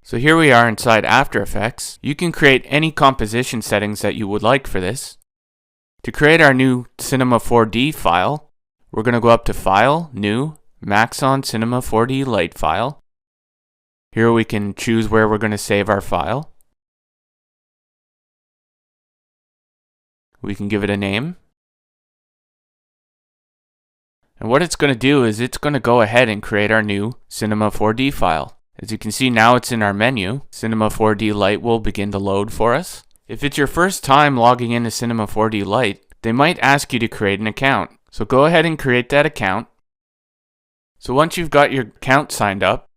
So here we are inside After Effects. You can create any composition settings that you would like for this. To create our new Cinema 4D file, we're going to go up to File, New, Maxon Cinema 4D Lite file. Here we can choose where we're going to save our file. We can give it a name. And what it's going to do is it's going to go ahead and create our new Cinema 4D file. As you can see now it's in our menu. Cinema 4D Lite will begin to load for us. If it's your first time logging into Cinema 4D Lite, they might ask you to create an account. So go ahead and create that account. So once you've got your account signed up,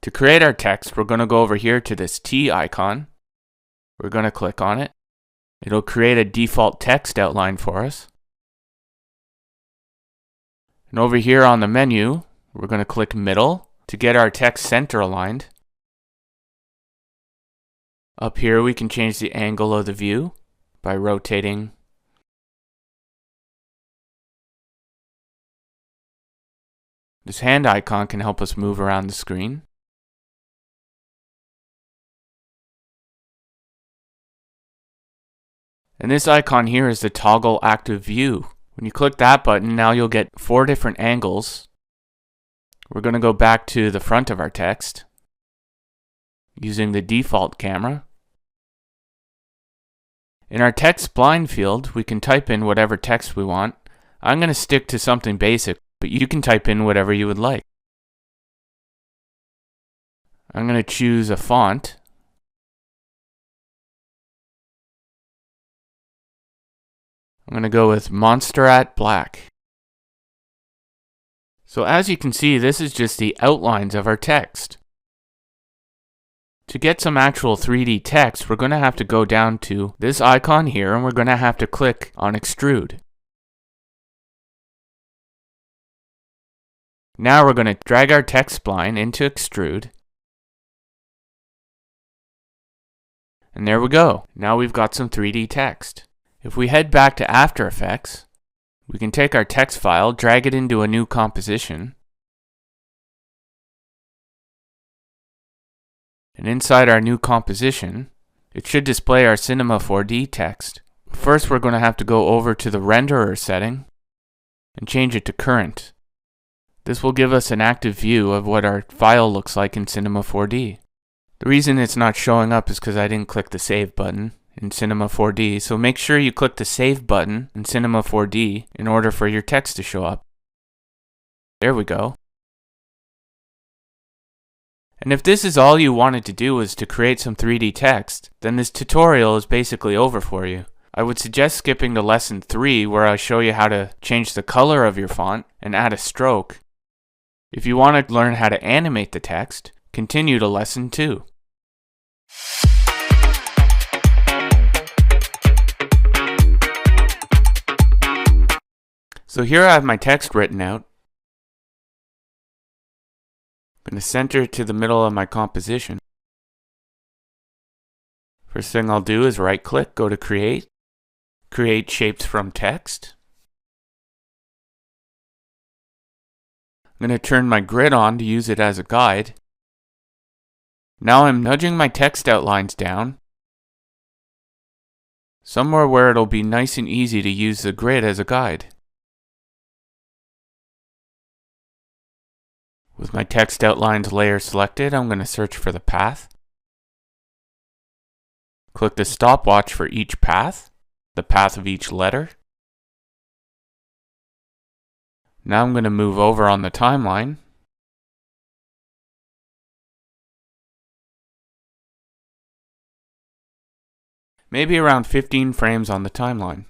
to create our text, we're going to go over here to this T icon. We're going to click on it. It'll create a default text outline for us. And over here on the menu, we're going to click Middle to get our text center aligned. Up here we can change the angle of the view by rotating. This hand icon can help us move around the screen. And this icon here is the toggle active view. When you click that button, now you'll get 4 different angles. We're going to go back to the front of our text using the default camera. In our text blind field, we can type in whatever text we want. I'm going to stick to something basic, but you can type in whatever you would like. I'm going to choose a font. I'm going to go with Montserrat Black. So as you can see, this is just the outlines of our text. To get some actual 3D text, we're going to have to go down to this icon here and we're going to have to click on Extrude. Now we're going to drag our text spline into Extrude. And there we go. Now we've got some 3D text. If we head back to After Effects, we can take our text file, drag it into a new composition. And inside our new composition, it should display our Cinema 4D text. First, we're going to have to go over to the renderer setting and change it to current. This will give us an active view of what our file looks like in Cinema 4D. The reason it's not showing up is because I didn't click the Save button in Cinema 4D, so make sure you click the Save button in Cinema 4D in order for your text to show up. There we go. And if this is all you wanted to do was to create some 3D text, then this tutorial is basically over for you. I would suggest skipping to lesson 3 where I show you how to change the color of your font and add a stroke. If you want to learn how to animate the text, continue to lesson 2. So here I have my text written out. I'm going to center it to the middle of my composition. First thing I'll do is right click, go to Create, Create Shapes from Text. I'm going to turn my grid on to use it as a guide. Now I'm nudging my text outlines down, somewhere where it'll be nice and easy to use the grid as a guide. With my text outlines layer selected, I'm going to search for the path. Click the stopwatch for each path, the path of each letter. Now I'm going to move over on the timeline. Maybe around 15 frames on the timeline.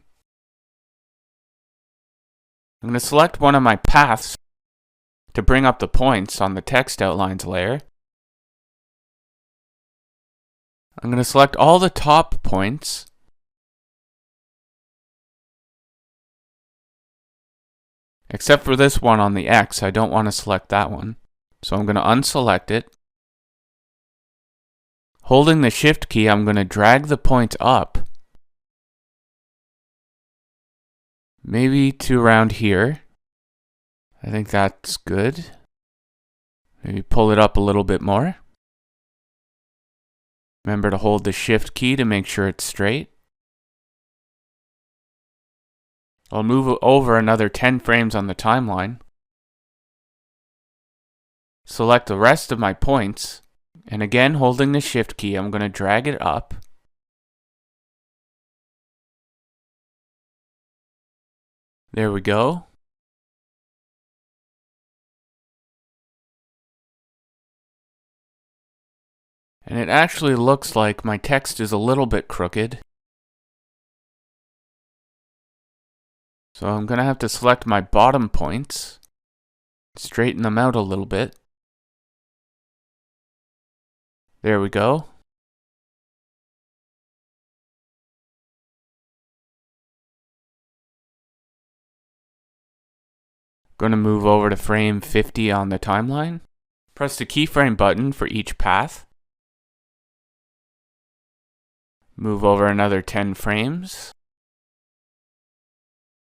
I'm going to select one of my paths to bring up the points on the text outlines layer. I'm going to select all the top points. Except for this one on the X, I don't want to select that one. So I'm going to unselect it. Holding the Shift key, I'm going to drag the points up. Maybe to around here. I think that's good. Maybe pull it up a little bit more. Remember to hold the Shift key to make sure it's straight. I'll move over another 10 frames on the timeline. Select the rest of my points, and again holding the Shift key, I'm going to drag it up. There we go. And it actually looks like my text is a little bit crooked. So I'm going to have to select my bottom points, straighten them out a little bit. There we go. Going to move over to frame 50 on the timeline. Press the keyframe button for each path. Move over another 10 frames.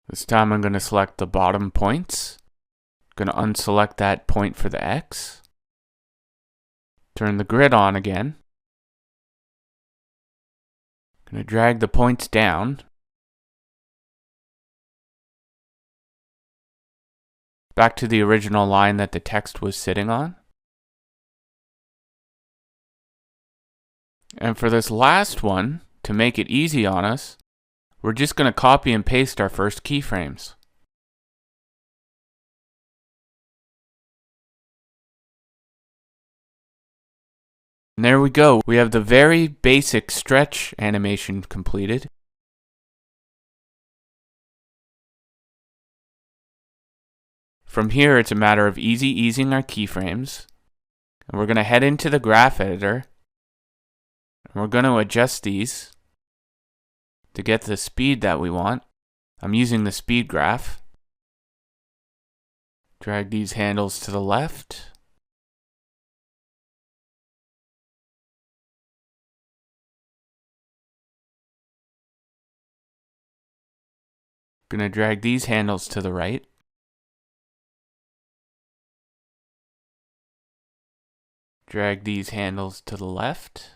This time I'm going to select the bottom points. Going to unselect that point for the X. Turn the grid on again. Going to drag the points down. Back to the original line that the text was sitting on. And for this last one, to make it easy on us, we're just going to copy and paste our first keyframes. And there we go. We have the very basic stretch animation completed. From here, it's a matter of easing our keyframes. And we're going to head into the graph editor. And we're going to adjust these to get the speed that we want. I'm using the speed graph. Drag these handles to the left. Gonna drag these handles to the right. Drag these handles to the left.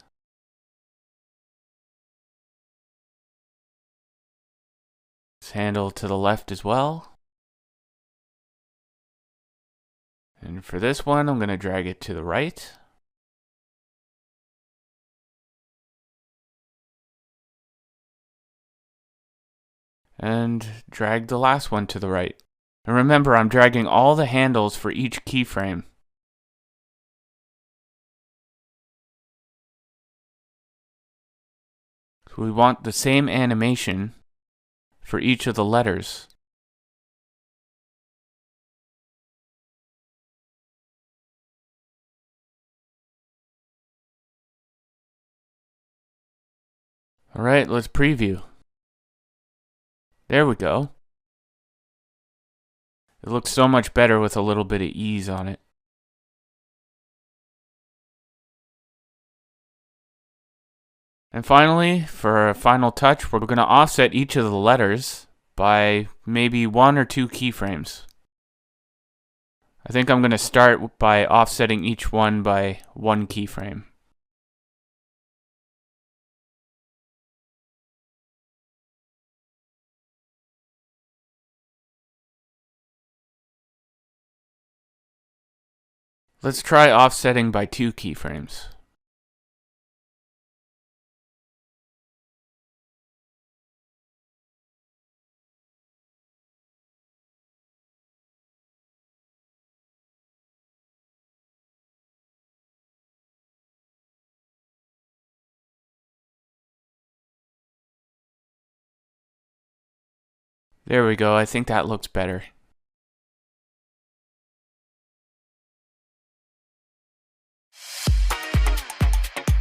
This handle to the left as well. And for this one, I'm gonna drag it to the right. And drag the last one to the right. And remember, I'm dragging all the handles for each keyframe. So we want the same animation for each of the letters. All right, let's preview. There we go. It looks so much better with a little bit of ease on it. And finally, for a final touch, we're going to offset each of the letters by maybe 1 or 2 keyframes. I think I'm going to start by offsetting each one by 1 keyframe. Let's try offsetting by 2 keyframes. There we go. I think that looks better.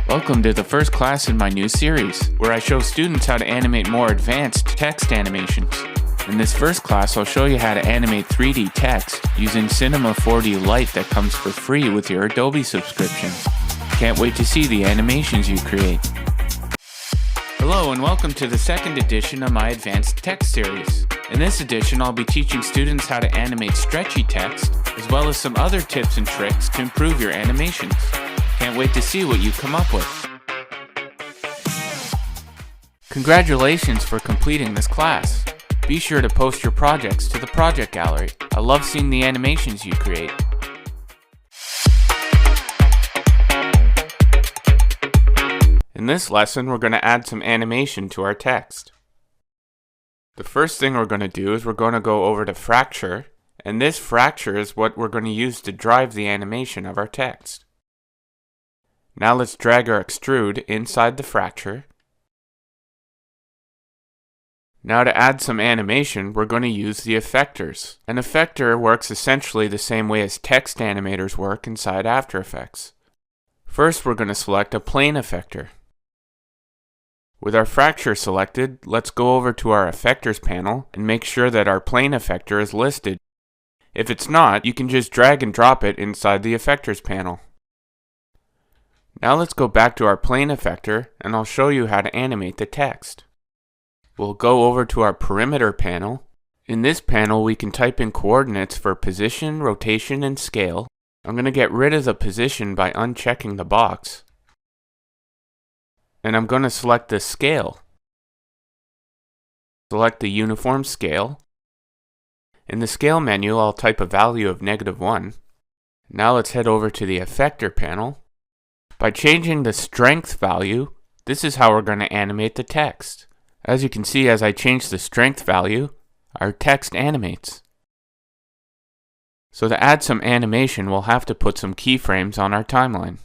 Welcome to the first class in my new series, where I show students how to animate more advanced text animations. In this first class, I'll show you how to animate 3D text using Cinema 4D Lite that comes for free with your Adobe subscription. Can't wait to see the animations you create. Hello and welcome to the second edition of my advanced text series. In this edition, I'll be teaching students how to animate stretchy text, as well as some other tips and tricks to improve your animations. Can't wait to see what you come up with. Congratulations for completing this class. Be sure to post your projects to the project gallery. I love seeing the animations you create. In this lesson, we're going to add some animation to our text. The first thing we're going to do is we're going to go over to fracture, and this fracture is what we're going to use to drive the animation of our text. Now let's drag our extrude inside the fracture. Now to add some animation, we're going to use the effectors. An effector works essentially the same way as text animators work inside After Effects. First, we're going to select a plane effector. With our fracture selected, let's go over to our effectors panel and make sure that our plane effector is listed. If it's not, you can just drag and drop it inside the effectors panel. Now let's go back to our plane effector and I'll show you how to animate the text. We'll go over to our perimeter panel. In this panel, we can type in coordinates for position, rotation, and scale. I'm going to get rid of the position by unchecking the box. And I'm going to select the scale. Select the uniform scale. In the scale menu, I'll type a value of -1. Now let's head over to the effector panel. By changing the strength value, this is how we're going to animate the text. As you can see, as I change the strength value, our text animates. So to add some animation, we'll have to put some keyframes on our timeline.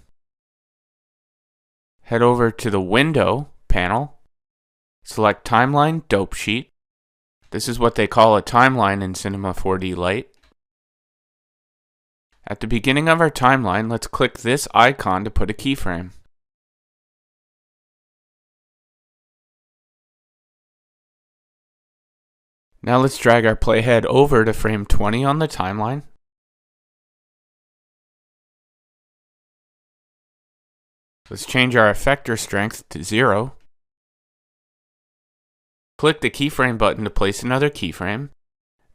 Head over to the Window panel, select Timeline Dope Sheet. This is what they call a timeline in Cinema 4D Lite. At the beginning of our timeline, let's click this icon to put a keyframe. Now let's drag our playhead over to frame 20 on the timeline. Let's change our effector strength to 0. Click the keyframe button to place another keyframe.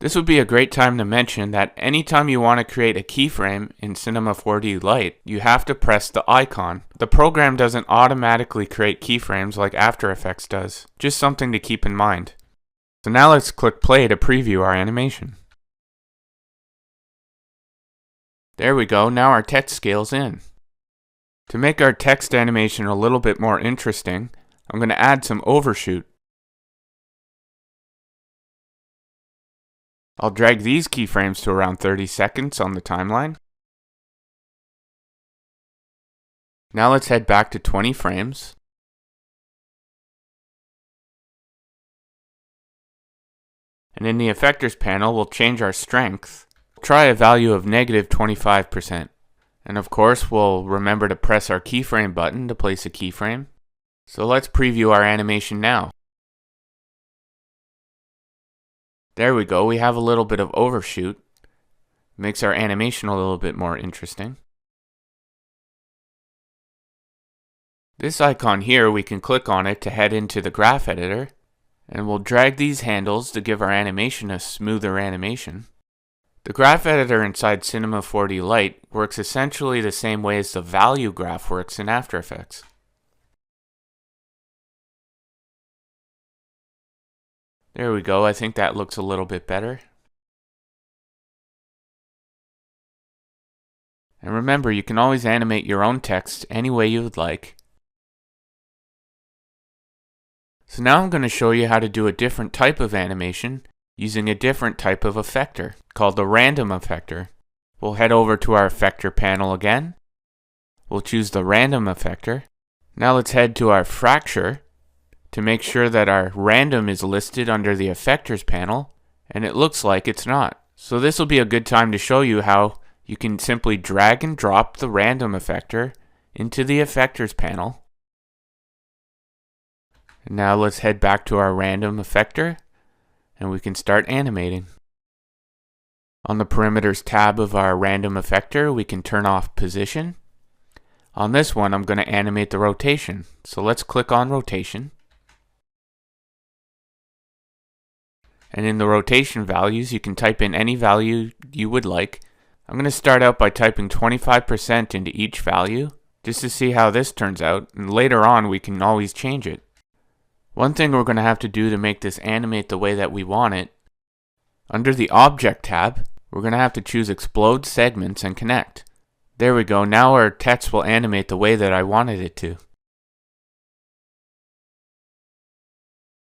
This would be a great time to mention that anytime you want to create a keyframe in Cinema 4D Lite, you have to press the icon. The program doesn't automatically create keyframes like After Effects does. Just something to keep in mind. So now let's click play to preview our animation. There we go, now our text scale's in. To make our text animation a little bit more interesting, I'm going to add some overshoot. I'll drag these keyframes to around 30 seconds on the timeline. Now let's head back to 20 frames. And in the effectors panel, we'll change our strength. Try a value of -25%. And of course, we'll remember to press our keyframe button to place a keyframe. So let's preview our animation now. There we go, we have a little bit of overshoot. Makes our animation a little bit more interesting. This icon here, we can click on it to head into the graph editor. And we'll drag these handles to give our animation a smoother animation. The graph editor inside Cinema 4D Lite works essentially the same way as the value graph works in After Effects. There we go, I think that looks a little bit better. And remember, you can always animate your own text any way you would like. So now I'm going to show you how to do a different type of animation using a different type of effector called the random effector. We'll head over to our effector panel again. We'll choose the random effector. Now let's head to our fracture to make sure that our random is listed under the effectors panel, and it looks like it's not. So this will be a good time to show you how you can simply drag and drop the random effector into the effectors panel. And now let's head back to our random effector and we can start animating. On the parameters tab of our random effector, we can turn off position. On this one, I'm going to animate the rotation. So let's click on rotation. And in the rotation values, you can type in any value you would like. I'm going to start out by typing 25% into each value, just to see how this turns out, and later on we can always change it. One thing we're going to have to do to make this animate the way that we want it, under the Object tab, we're going to have to choose Explode Segments and Connect. There we go. Now our text will animate the way that I wanted it to.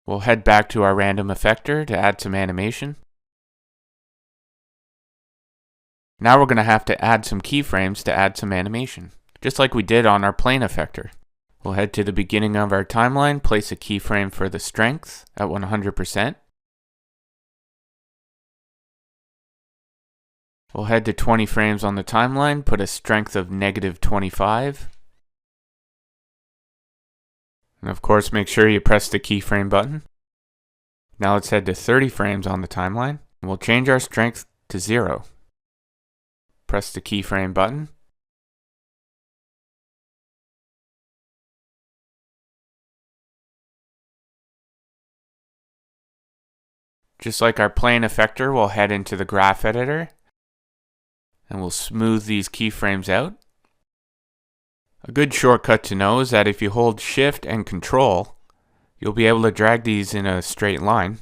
We'll head back to our random effector to add some animation. Now we're going to have to add some keyframes to add some animation, just like we did on our plane effector. We'll head to the beginning of our timeline, place a keyframe for the strength at 100%. We'll head to 20 frames on the timeline, put a strength of -25. And of course, make sure you press the keyframe button. Now let's head to 30 frames on the timeline. And we'll change our strength to 0. Press the keyframe button. Just like our plane effector, we'll head into the graph editor and we'll smooth these keyframes out. A good shortcut to know is that if you hold Shift and Control, you'll be able to drag these in a straight line.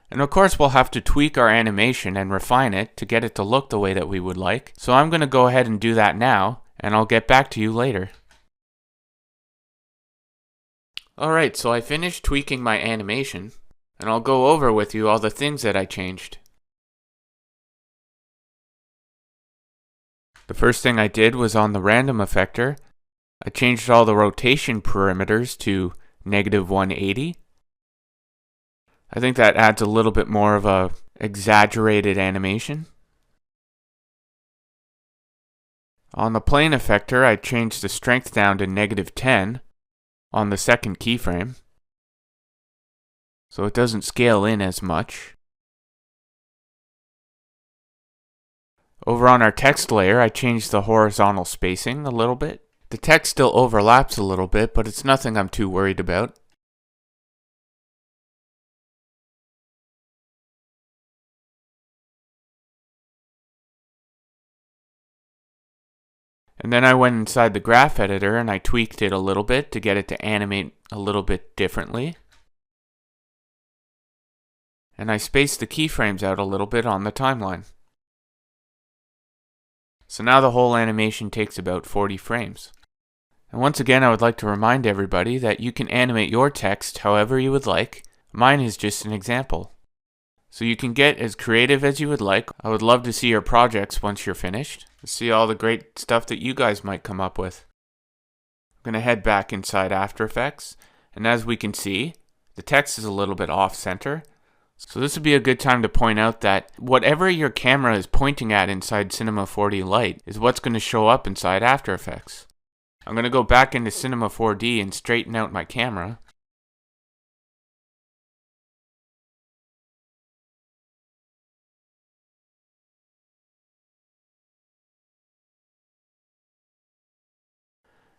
And of course, we'll have to tweak our animation and refine it to get it to look the way that we would like. So I'm going to go ahead and do that now, and I'll get back to you later. Alright, so I finished tweaking my animation, and I'll go over with you all the things that I changed. The first thing I did was on the random effector, I changed all the rotation parameters to -180. I think that adds a little bit more of a exaggerated animation. On the plane effector, I changed the strength down to -10 on the second keyframe, so it doesn't scale in as much. Over on our text layer, I changed the horizontal spacing a little bit. The text still overlaps a little bit, but it's nothing I'm too worried about. And then I went inside the graph editor and I tweaked it a little bit to get it to animate a little bit differently. And I spaced the keyframes out a little bit on the timeline. So now the whole animation takes about 40 frames. And once again, I would like to remind everybody that you can animate your text however you would like. Mine is just an example. So you can get as creative as you would like. I would love to see your projects once you're finished. See all the great stuff that you guys might come up with. I'm going to head back inside After Effects. And as we can see, the text is a little bit off center. So this would be a good time to point out that whatever your camera is pointing at inside Cinema 4D Lite is what's going to show up inside After Effects. I'm going to go back into Cinema 4D and straighten out my camera.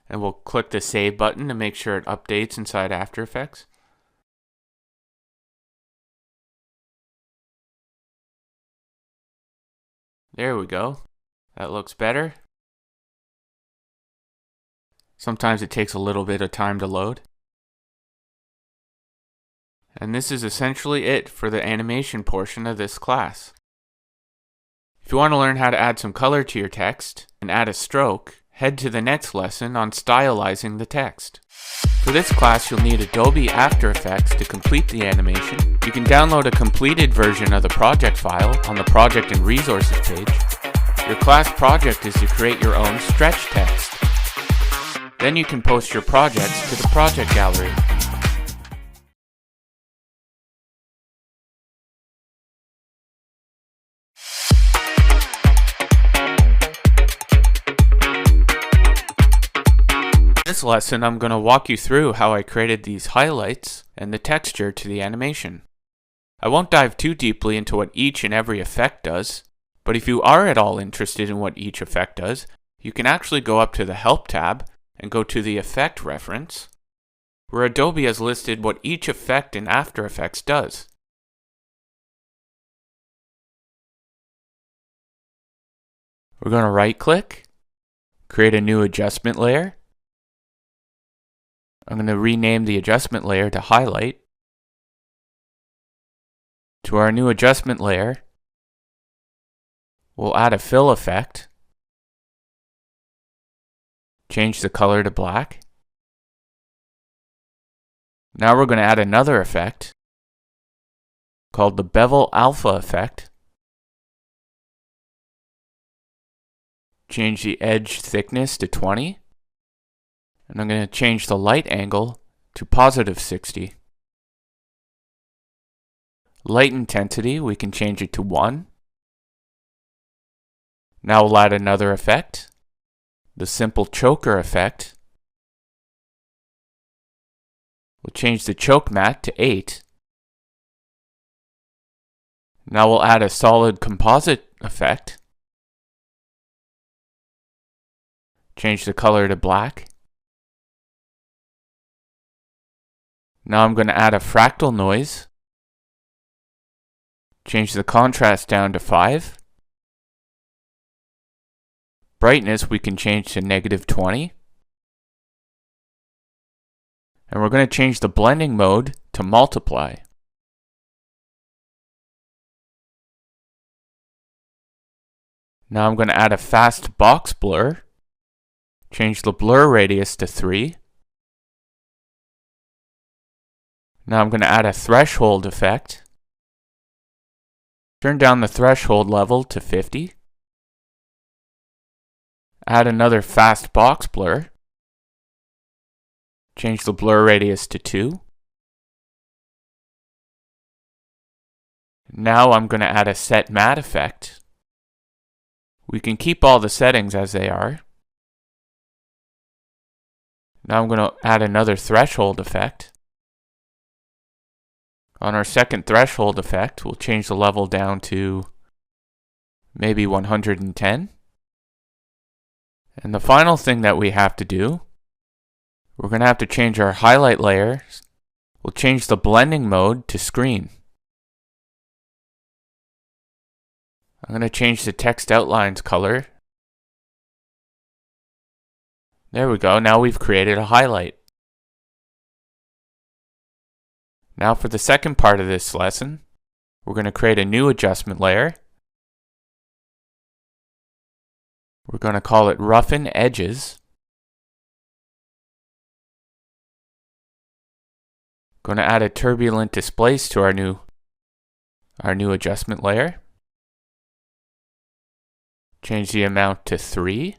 And we'll click the Save button to make sure it updates inside After Effects. There we go. That looks better. Sometimes it takes a little bit of time to load. And this is essentially it for the animation portion of this class. If you want to learn how to add some color to your text and add a stroke, head to the next lesson on stylizing the text. For this class, you'll need Adobe After Effects to complete the animation. You can download a completed version of the project file on the Project and Resources page. Your class project is to create your own stretch text. Then you can post your projects to the project gallery. In this lesson, I'm going to walk you through how I created these highlights and the texture to the animation. I won't dive too deeply into what each and every effect does, but if you are at all interested in what each effect does, you can actually go up to the Help tab and go to the Effect reference, where Adobe has listed what each effect in After Effects does. We're going to right-click, create a new adjustment layer. I'm going to rename the adjustment layer to highlight. To our new adjustment layer, we'll add a fill effect. Change the color to black. Now we're going to add another effect called the bevel alpha effect. Change the edge thickness to 20. And I'm going to change the light angle to positive 60. Light intensity, we can change it to 1. Now we'll add another effect, the simple choker effect. We'll change the choke matte to 8. Now we'll add a solid composite effect. Change the color to black. Now I'm going to add a fractal noise. Change the contrast down to 5. Brightness we can change to -20. And we're going to change the blending mode to multiply. Now I'm going to add a fast box blur. Change the blur radius to 3. Now I'm going to add a threshold effect. Turn down the threshold level to 50. Add another fast box blur. Change the blur radius to 2. Now I'm going to add a set matte effect. We can keep all the settings as they are. Now I'm going to add another threshold effect. On our second threshold effect, we'll change the level down to maybe 110. And the final thing that we have to do, we're going to have to change our highlight layer. We'll change the blending mode to screen. I'm going to change the text outlines color. There we go. Now we've created a highlight. Now for the second part of this lesson, we're going to create a new adjustment layer. We're going to call it Roughen Edges. Going to add a turbulent displace to our new adjustment layer. Change the amount to 3.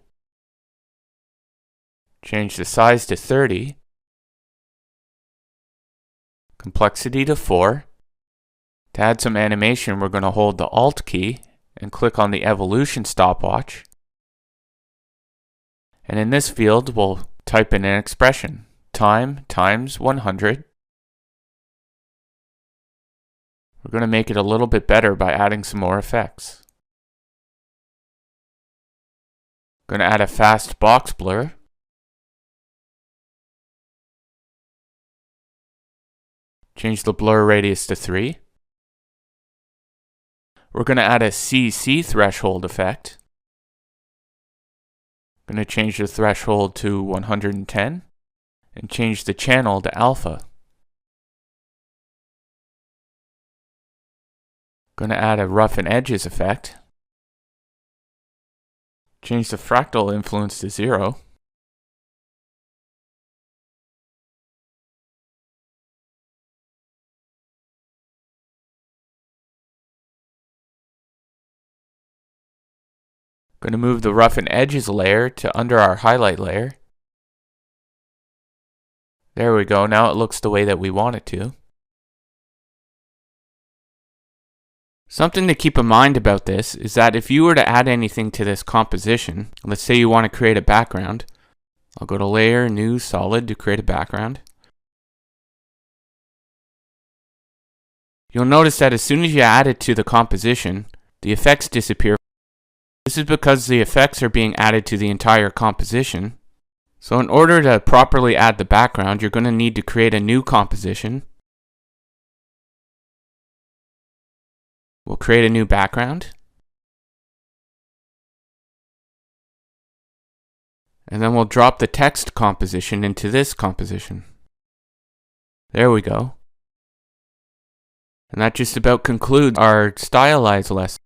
Change the size to 30. Complexity to 4. To add some animation, we're going to hold the Alt key and click on the evolution stopwatch. And in this field, we'll type in an expression, time times 100. We're going to make it a little bit better by adding some more effects. Going to add a fast box blur. Change the blur radius to 3. We're going to add a CC threshold effect. Going to change the threshold to 110 and change the channel to alpha. Going to add a roughen edges effect. Change the fractal influence to 0. Going to move the roughen edges layer to under our highlight layer. There we go. Now it looks the way that we want it to. Something to keep in mind about this is that if you were to add anything to this composition, let's say you want to create a background. I'll go to Layer, New, Solid to create a background. You'll notice that as soon as you add it to the composition, the effects disappear. This is because the effects are being added to the entire composition. So in order to properly add the background, you're going to need to create a new composition. We'll create a new background. And then we'll drop the text composition into this composition. There we go. And that just about concludes our stylize lesson.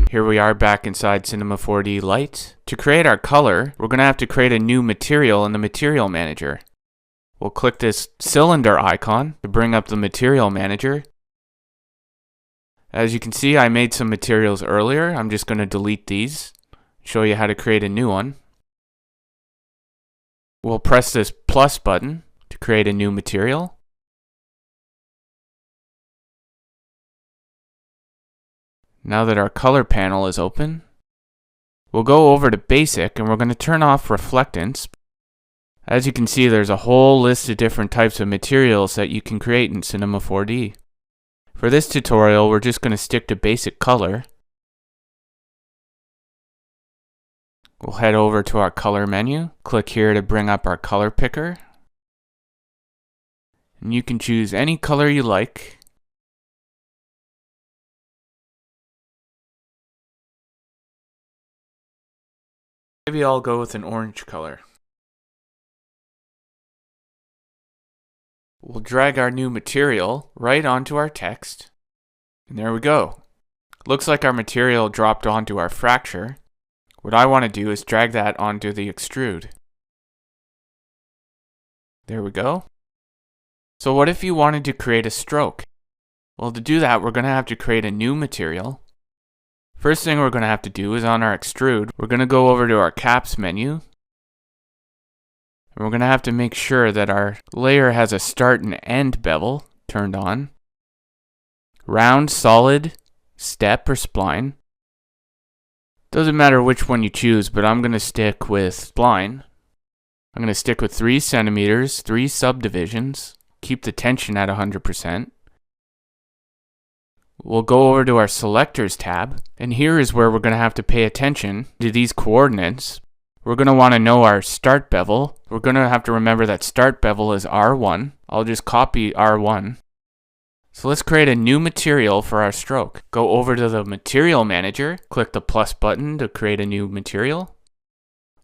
Here we are back inside Cinema 4D Lite. To create our color, we're going to have to create a new material in the Material Manager. We'll click this cylinder icon to bring up the Material Manager. As you can see, I made some materials earlier. I'm just going to delete these, show you how to create a new one. We'll press this plus button to create a new material. Now that our color panel is open, we'll go over to Basic and we're going to turn off Reflectance. As you can see, there's a whole list of different types of materials that you can create in Cinema 4D. For this tutorial, we're just going to stick to basic color. We'll head over to our color menu, click here to bring up our color picker. And you can choose any color you like. Maybe I'll go with an orange color. We'll drag our new material right onto our text. And there we go. Looks like our material dropped onto our fracture. What I want to do is drag that onto the extrude. There we go. So what if you wanted to create a stroke? Well, to do that, we're going to have to create a new material. First thing we're going to have to do is on our extrude, we're going to go over to our caps menu. And we're going to have to make sure that our layer has a start and end bevel turned on. Round, solid, step, or spline. Doesn't matter which one you choose, but I'm going to stick with spline. I'm going to stick with 3 centimeters, 3 subdivisions. Keep the tension at 100%. We'll go over to our Selectors tab, and here is where we're going to have to pay attention to these coordinates. We're going to want to know our start bevel. We're going to have to remember that start bevel is R1. I'll just copy R1. So let's create a new material for our stroke. Go over to the Material Manager, click the plus button to create a new material.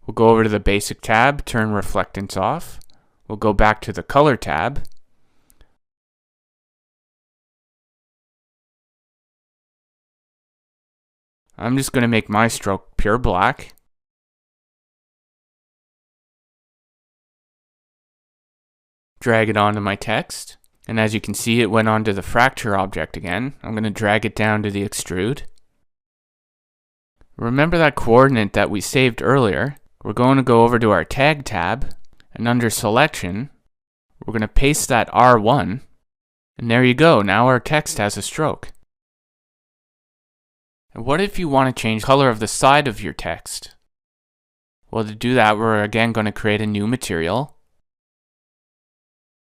We'll go over to the Basic tab, turn Reflectance off. We'll go back to the Color tab. I'm just going to make my stroke pure black. Drag it onto my text. And as you can see, it went onto the fracture object again. I'm going to drag it down to the extrude. Remember that coordinate that we saved earlier? We're going to go over to our Tag tab, and under Selection, we're going to paste that R1. And there you go, now our text has a stroke. And what if you want to change the color of the side of your text? Well, to do that, we're again going to create a new material.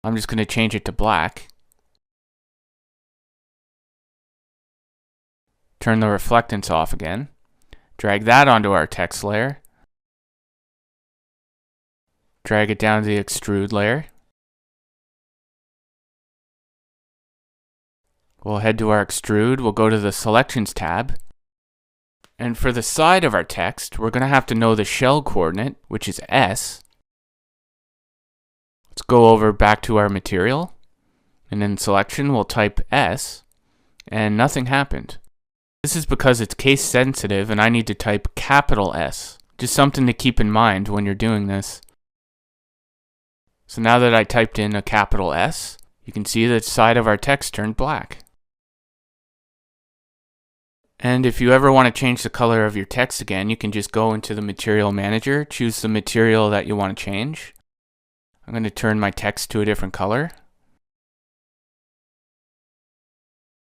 I'm just going to change it to black. Turn the reflectance off again. Drag that onto our text layer. Drag it down to the extrude layer. We'll head to our extrude. We'll go to the Selections tab. And for the side of our text, we're going to have to know the shell coordinate, which is S. Let's go over back to our material. And in Selection, we'll type S. And nothing happened. This is because it's case sensitive and I need to type capital S. Just something to keep in mind when you're doing this. So now that I typed in a capital S, you can see the side of our text turned black. And if you ever want to change the color of your text again, you can just go into the Material Manager, choose the material that you want to change. I'm going to turn my text to a different color.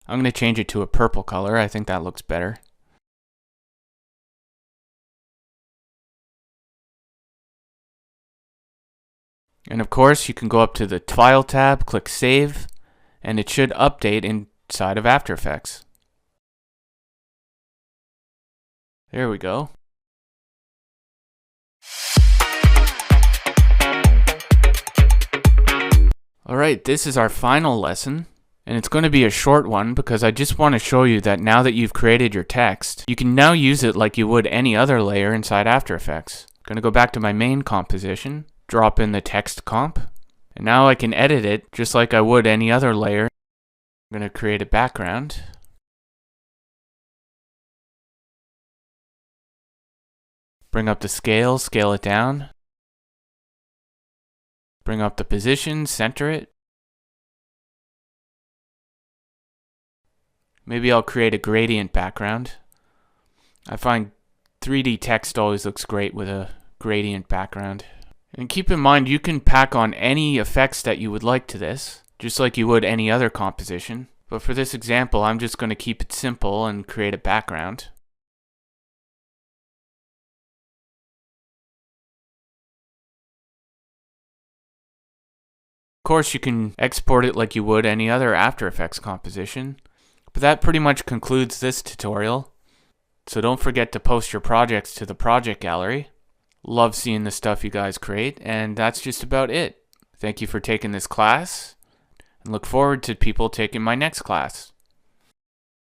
I'm going to change it to a purple color. I think that looks better. And of course, you can go up to the File tab, click Save, and it should update inside of After Effects. There we go. Alright, this is our final lesson, And it's going to be a short one because I just want to show you that now that you've created your text, you can now use it like you would any other layer inside After Effects. I'm going to go back to my main composition, drop in the text comp, and now I can edit it just like I would any other layer. I'm going to create a background. Bring up the scale it down. Bring up the position, center it. Maybe I'll create a gradient background. I find 3D text always looks great with a gradient background. And keep in mind, you can pack on any effects that you would like to this, just like you would any other composition. But for this example, I'm just going to keep it simple and create a background. Of course, you can export it like you would any other After Effects composition. But that pretty much concludes this tutorial. So don't forget to post your projects to the project gallery. Love seeing the stuff you guys create, and that's just about it. Thank you for taking this class, and look forward to people taking my next class.